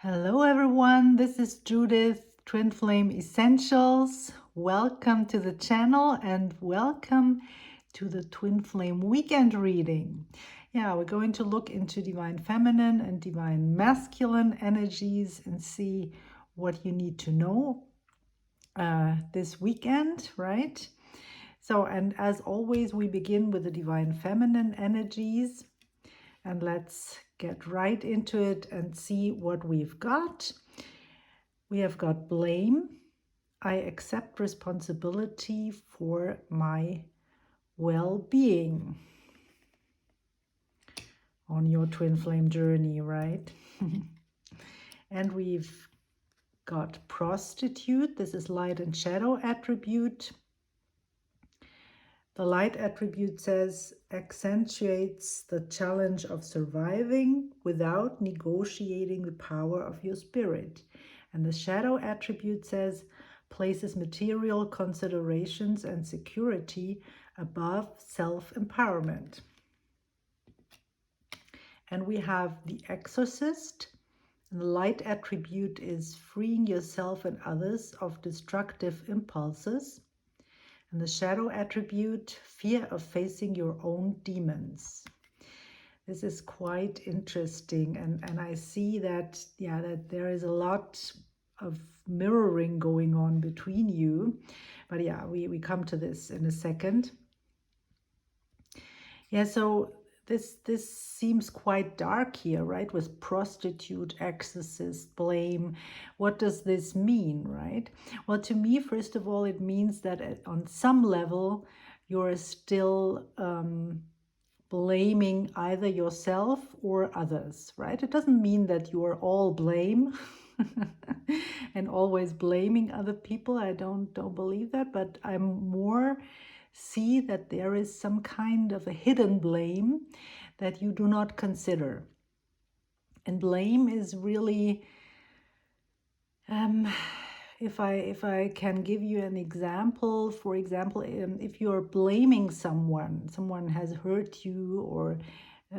Hello everyone, this is Judith, Twin Flame Essentials. Welcome to the channel and welcome to the Twin Flame weekend reading. Yeah, we're going to look into divine feminine and divine masculine energies and see what you need to know this weekend, right? So, and as always, we begin with the divine feminine energies. And let's get right into it and see what we've got. We have got blame. I accept responsibility for my well-being on your twin flame journey, right? And we've got prostitute. This is light and shadow attribute. The light attribute says, accentuates the challenge of surviving without negotiating the power of your spirit. And the shadow attribute says, places material considerations and security above self-empowerment. And we have the exorcist. And the light attribute is freeing yourself and others of destructive impulses. And the shadow attribute, fear of facing your own demons. This is quite interesting. And I see that, yeah, that there is a lot of mirroring going on between you. But yeah, we come to this in a second. Yeah, so this seems quite dark here, right? With prostitute, exorcist, blame. What does this mean, right? Well, to me, first of all, it means that on some level, you're still blaming either yourself or others, right? It doesn't mean that you are all blame and always blaming other people. I don't believe that, but I'm more see that there is some kind of a hidden blame that you do not consider. And blame is really, if I can give you an example, for example, if you're blaming someone has hurt you or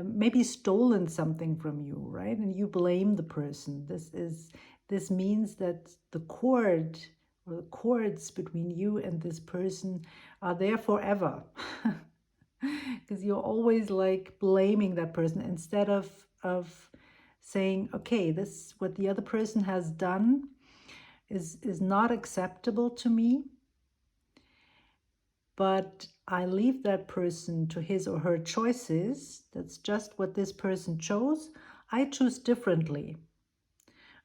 maybe stolen something from you, right? And you blame the person. This means that the cord or the cords between you and this person are there forever. Because you're always like blaming that person instead of saying, okay, this what the other person has done is not acceptable to me, but I leave that person to his or her choices. That's just what this person chose. I choose differently.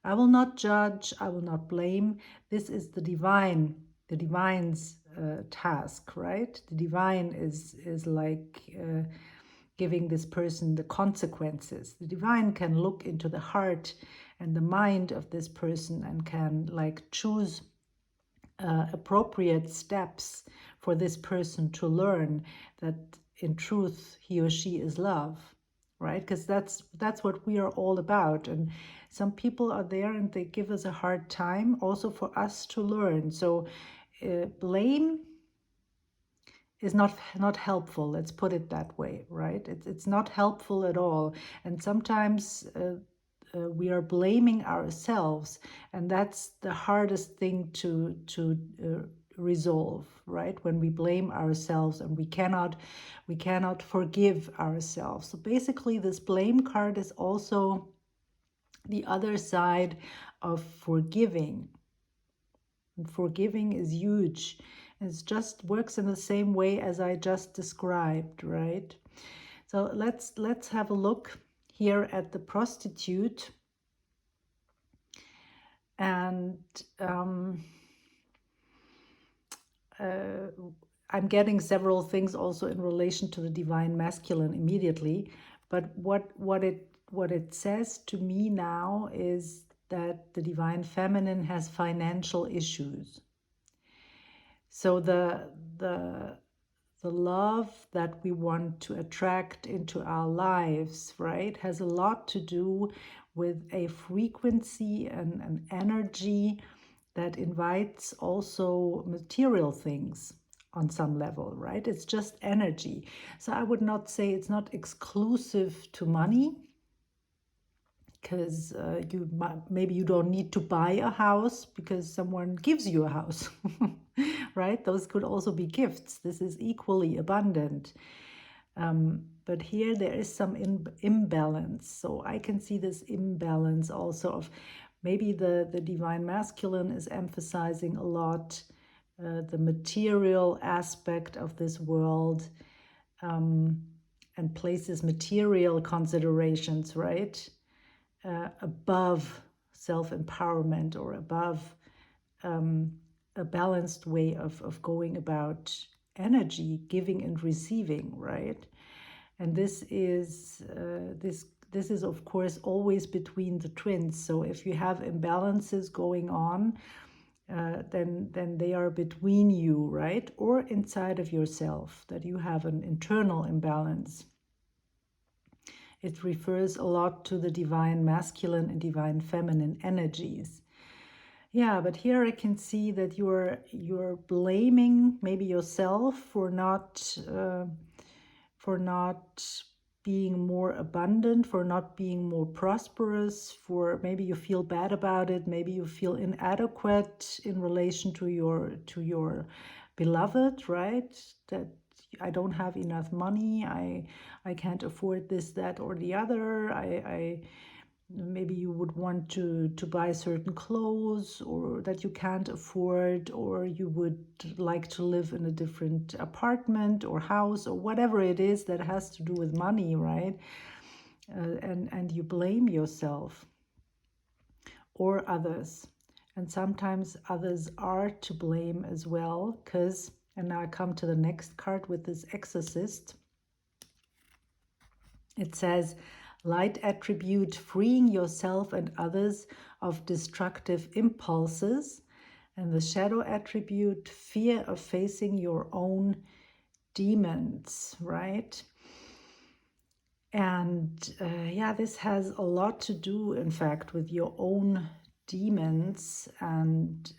I will not judge, I will not blame. This is the divine's task, right? The divine is like giving this person the consequences. The divine can look into the heart and the mind of this person and can like choose appropriate steps for this person to learn that in truth he or she is love, right? Because that's what we are all about. And some people are there and they give us a hard time also for us to learn. So blame is not helpful. Let's put it that way, right? It's not helpful at all. And sometimes we are blaming ourselves, and that's the hardest thing to resolve, right? When we blame ourselves and we cannot forgive ourselves. So basically, this blame card is also the other side of forgiving. And forgiving is huge. It just works in the same way as I just described, right? So let's have a look here at the prostitute. And I'm getting several things also in relation to the divine masculine immediately. But what it says to me now is that the divine feminine has financial issues. So the love that we want to attract into our lives, right, has a lot to do with a frequency and an energy that invites also material things on some level, right? It's just energy. So I would not say it's not exclusive to money, because maybe you don't need to buy a house because someone gives you a house, right? Those could also be gifts. This is equally abundant. But here there is some imbalance. So I can see this imbalance also of maybe the divine masculine is emphasizing a lot the material aspect of this world, and places material considerations, right, above self-empowerment, or above a balanced way of going about energy, giving and receiving, right? And this is this is of course always between the twins. So if you have imbalances going on, then they are between you, right? Or inside of yourself, that you have an internal imbalance. It refers a lot to the divine masculine and divine feminine energies. Yeah, but here I can see that you're blaming maybe yourself for not being more abundant, for not being more prosperous, for maybe you feel bad about it, maybe you feel inadequate in relation to your beloved, right? That I don't have enough money, I can't afford this, that, or the other. I maybe you would want to buy certain clothes, or that you can't afford, or you would like to live in a different apartment or house, or whatever it is that has to do with money, right? And you blame yourself or others. And sometimes others are to blame as well, because, and now I come to the next card with this exorcist. It says, light attribute, freeing yourself and others of destructive impulses. And the shadow attribute, fear of facing your own demons, right? And yeah, this has a lot to do, in fact, with your own demons, and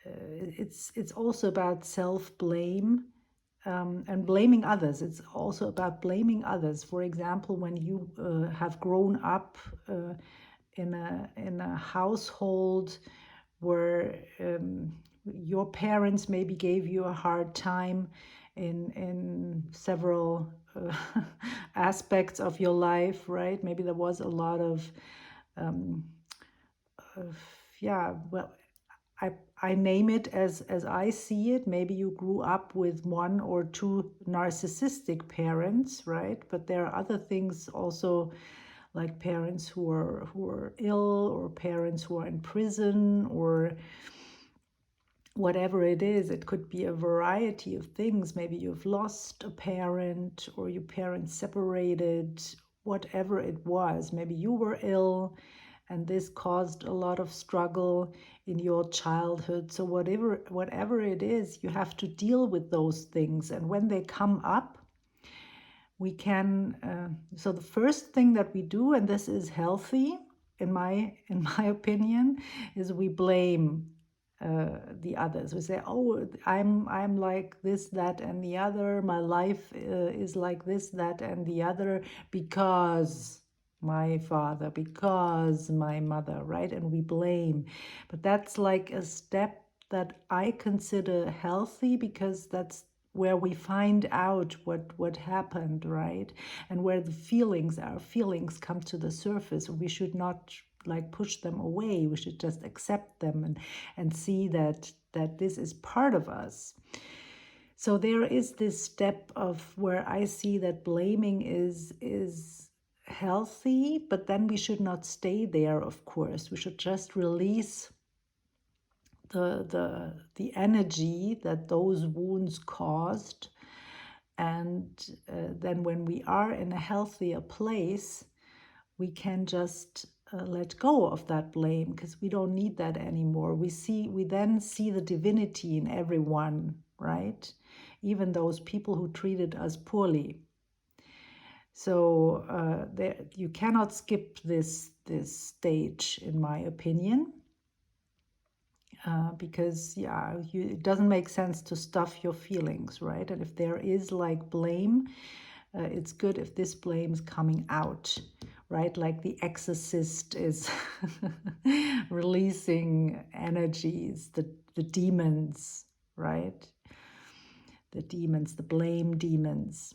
it's also about self-blame. And blaming others. It's also about blaming others. For example, when you have grown up in a household where your parents maybe gave you a hard time in several aspects of your life, right? Maybe there was a lot of yeah, well, I name it as I see it. Maybe you grew up with one or two narcissistic parents, right? But there are other things also, like parents who are ill, or parents who are in prison, or whatever it is. It could be a variety of things. Maybe you've lost a parent, or your parents separated, whatever it was. Maybe you were ill, and this caused a lot of struggle in your childhood. So whatever it is, you have to deal with those things. And when they come up, we can, so the first thing that we do, and this is healthy in my opinion, is we blame the others. We say, oh, I'm like this, that, and the other. My life is like this, that, and the other, because my father, because my mother, right? And we blame. But that's like a step that I consider healthy, because that's where we find out what happened, right? And where the feelings, our feelings, come to the surface. We should not like push them away. We should just accept them and see that this is part of us. So there is this step of where I see that blaming is healthy, but then we should not stay there, of course. We should just release the energy that those wounds caused. And then when we are in a healthier place, we can just let go of that blame, because we don't need that anymore. We then see the divinity in everyone, right? Even those people who treated us poorly. So you cannot skip this stage, in my opinion, because it doesn't make sense to stuff your feelings, right? And if there is like blame, it's good if this flame is coming out, right? Like the exorcist is releasing energies, the demons, right? The demons, the blame demons.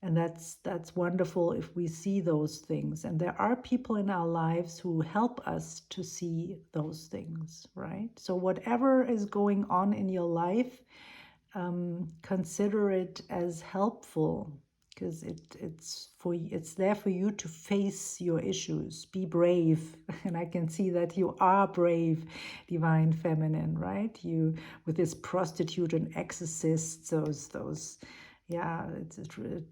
And that's wonderful if we see those things. And there are people in our lives who help us to see those things, right? So whatever is going on in your life, consider it as helpful, because it's there for you to face your issues. Be brave. And I can see that you are brave, divine feminine, right? You, with this prostitute and exorcist, those yeah,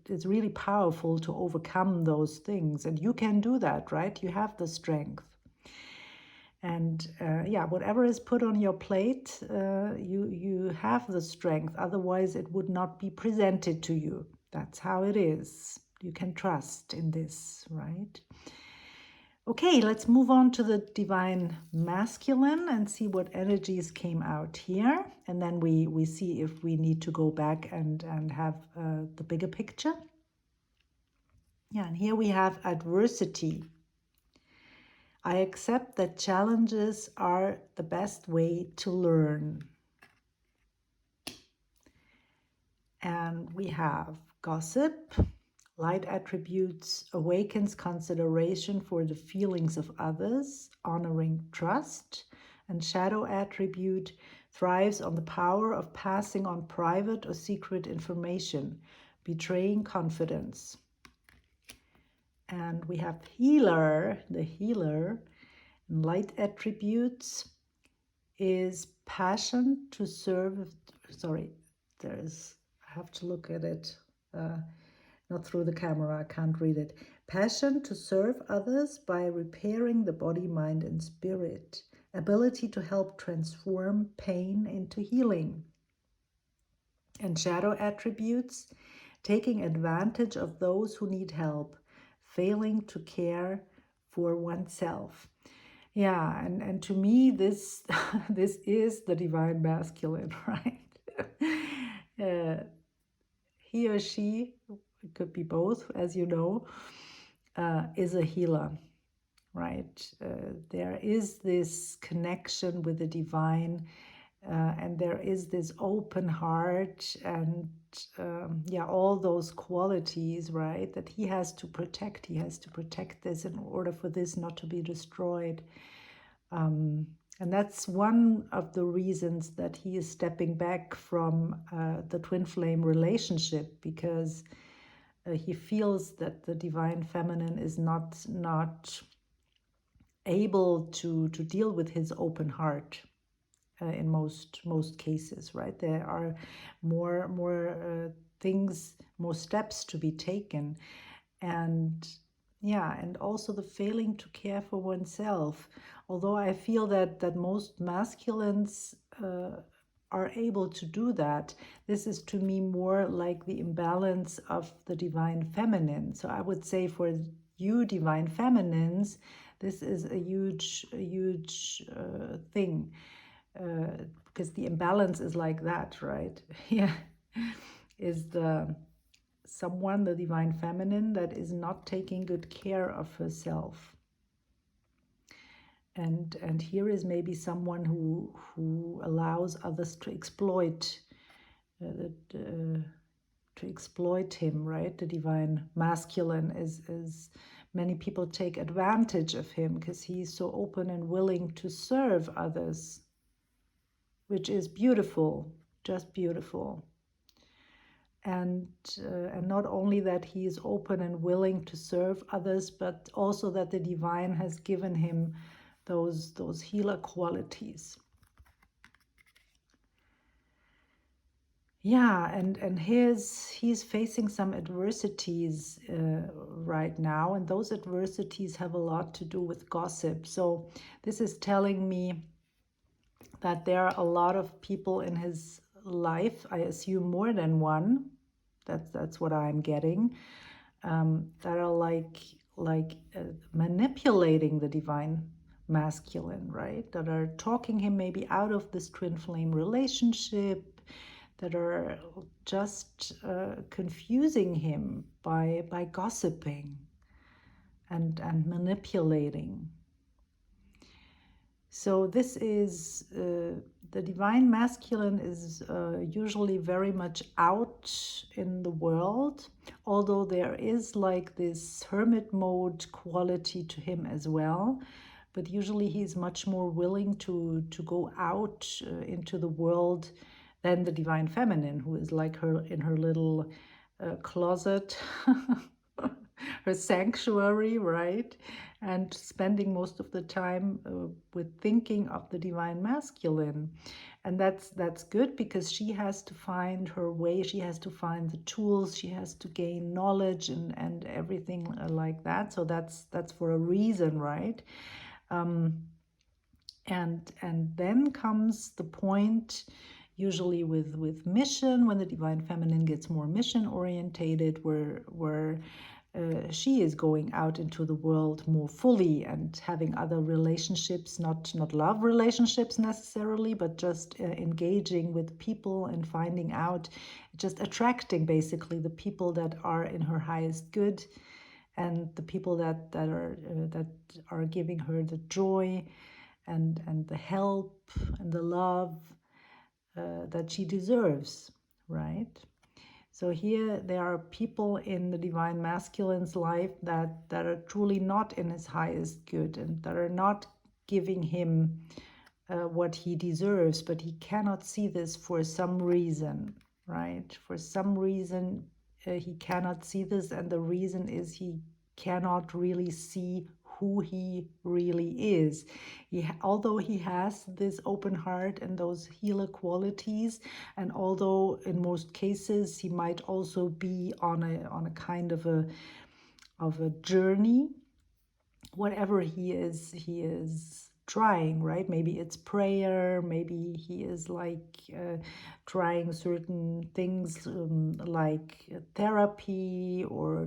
it's really powerful to overcome those things, and you can do that, right? You have the strength. And yeah, whatever is put on your plate, you have the strength. Otherwise, it would not be presented to you. That's how it is. You can trust in this, right? Okay, let's move on to the divine masculine and see what energies came out here. And then we see if we need to go back and have the bigger picture. Yeah, and here we have adversity. I accept that challenges are the best way to learn. And we have gossip. Light attributes awakens consideration for the feelings of others, honoring trust. And shadow attribute thrives on the power of passing on private or secret information, betraying confidence. And we have healer. The healer, light attributes is passion to serve. Sorry, I have to look at it. Not through the camera, I can't read it. Passion to serve others by repairing the body, mind, and spirit. Ability to help transform pain into healing. And shadow attributes, taking advantage of those who need help, failing to care for oneself. Yeah, and to me, this this is the divine masculine, right? He or she, it could be both, as you know, is a healer, right? There is this connection with the divine, and there is this open heart, and yeah, all those qualities, right, that he has to protect. He has to protect this in order for this not to be destroyed. And that's one of the reasons that he is stepping back from the twin flame relationship, because he feels that the divine feminine is not able to deal with his open heart in most cases, right? There are more things, more steps to be taken, and yeah, and also the failing to care for oneself. Although I feel that most masculines are able to do that, this is to me more like the imbalance of the divine feminine. So I would say for you divine feminines, this is a huge thing, because the imbalance is like that, right? Yeah, is the someone, the divine feminine, that is not taking good care of herself. And here is maybe someone who allows others to exploit him, right? The divine masculine is many people take advantage of him because he's so open and willing to serve others, which is beautiful, just beautiful. And not only that he is open and willing to serve others, but also that the divine has given him those healer qualities. Yeah, and he's facing some adversities right now, and those adversities have a lot to do with gossip. So this is telling me that there are a lot of people in his life, I assume more than one, that's what I'm getting, that are like manipulating the divine masculine, right? That are talking him maybe out of this twin flame relationship. that are just confusing him by gossiping and manipulating. So this is the divine masculine is usually very much out in the world, although there is like this hermit mode quality to him as well. But usually he's much more willing to go out into the world than the divine feminine, who is like her in her little closet, her sanctuary, right? And spending most of the time with thinking of the divine masculine. And that's good, because she has to find her way, she has to find the tools, she has to gain knowledge and everything like that. So that's for a reason, right? And then comes the point, usually with mission, when the divine feminine gets more mission orientated, where she is going out into the world more fully and having other relationships, not love relationships necessarily, but just engaging with people and finding out, just attracting basically the people that are in her highest good, and the people that are giving her the joy and the help and the love that she deserves, right? So here there are people in the divine masculine's life that are truly not in his highest good, and that are not giving him what he deserves, but he cannot see this for some reason, right? For some reason he cannot see this, and the reason is he cannot really see who he really is. Although he has this open heart and those healer qualities, and although in most cases he might also be on a kind of a journey, whatever he is trying, right? Maybe it's prayer, maybe he is like trying certain things like therapy, or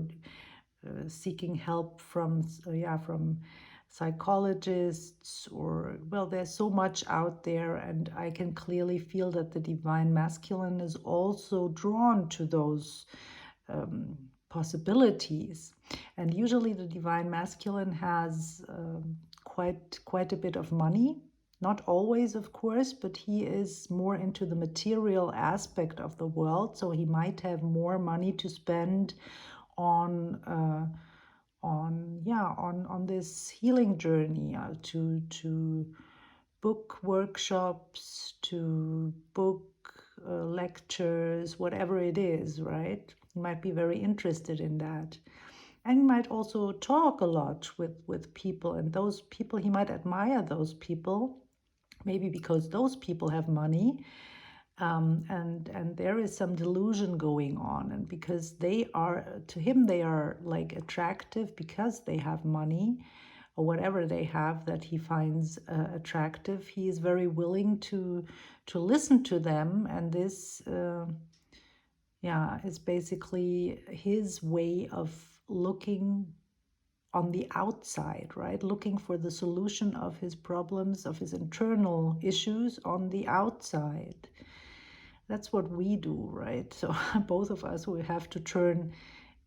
seeking help from psychologists, or, well, there's so much out there, and I can clearly feel that the divine masculine is also drawn to those possibilities. And usually the divine masculine has quite a bit of money. Not always, of course, but he is more into the material aspect of the world, so he might have more money to spend on this healing journey, to book workshops, to book lectures, whatever it is, right? You might be very interested in that. And you might also talk a lot with people, and those people, he might admire those people, maybe because those people have money, and there is some delusion going on, and because they are, to him, they are like attractive because they have money, or whatever they have that he finds attractive, he is very willing to listen to them. And this is basically his way of looking on the outside, right? Looking for the solution of his problems, of his internal issues on the outside. That's what we do, right? So both of us, we have to turn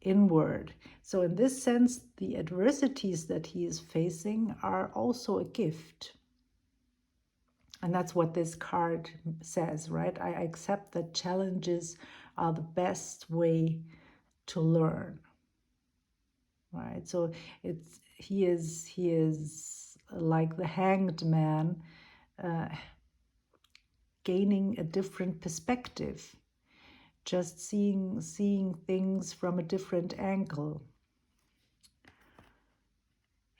inward. So in this sense, the adversities that he is facing are also a gift. And that's what this card says, right? I accept that challenges are the best way to learn, right? So he is like the hanged man, gaining a different perspective, just seeing things from a different angle.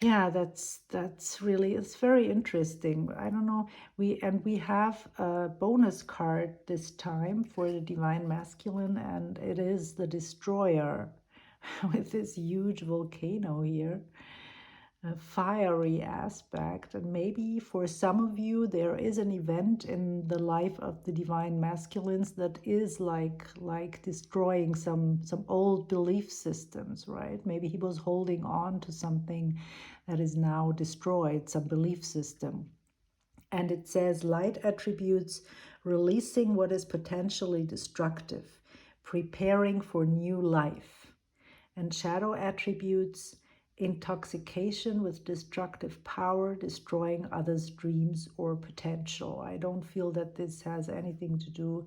Yeah, that's really, it's very interesting. I don't know. We have a bonus card this time for the divine masculine, and it is the destroyer with this huge volcano here. A fiery aspect. And maybe for some of you there is an event in the life of the divine masculines that is like destroying some old belief systems, right? Maybe he was holding on to something that is now destroyed, some belief system. And it says light attributes, releasing what is potentially destructive, preparing for new life. And shadow attributes, intoxication with destructive power, destroying others' dreams or potential. I don't feel that this has anything to do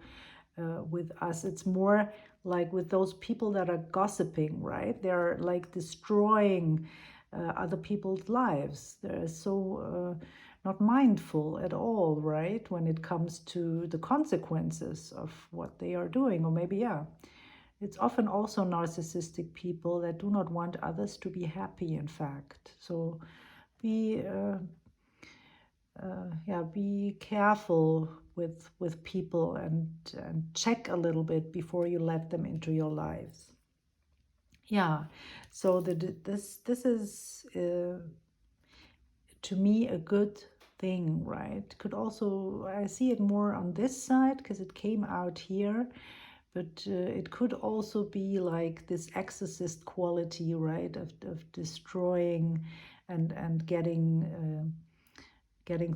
with us. It's more like with those people that are gossiping, right? They're like destroying other people's lives. They're so not mindful at all, right? When it comes to the consequences of what they are doing, or maybe, yeah. It's often also narcissistic people that do not want others to be happy, in fact. So be yeah, be careful with people, and check a little bit before you let them into your lives. Yeah, so this is to me a good thing, right? Could also, I see it more on this side because it came out here, but it could also be like this exorcist quality, right, of destroying and getting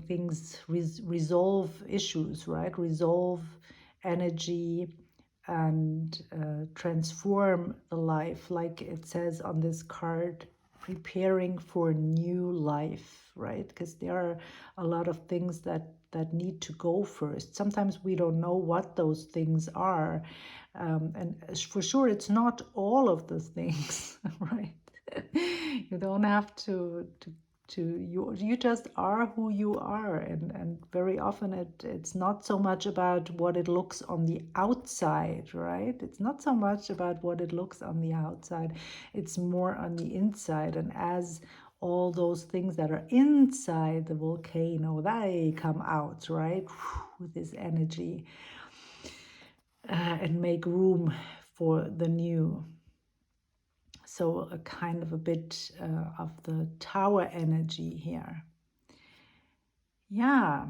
things, resolve issues, right? Resolve energy and transform the life, like it says on this card, preparing for new life, right? Because there are a lot of things that need to go first. Sometimes we don't know what those things are, and for sure it's not all of the things, right? You don't have to you just are who you are, and very often it's not so much about what it looks on the outside, right? It's not so much about what it looks on the outside, it's more on the inside. And as all those things that are inside the volcano, they come out, right, with this energy, and make room for the new. So a kind of a bit of the tower energy here. Yeah,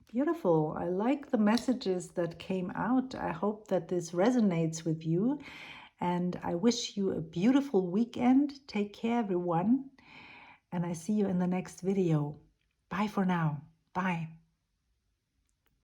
beautiful. I like the messages that came out. I hope that this resonates with you. And I wish you a beautiful weekend. Take care, everyone. And I see you in the next video. Bye for now. Bye.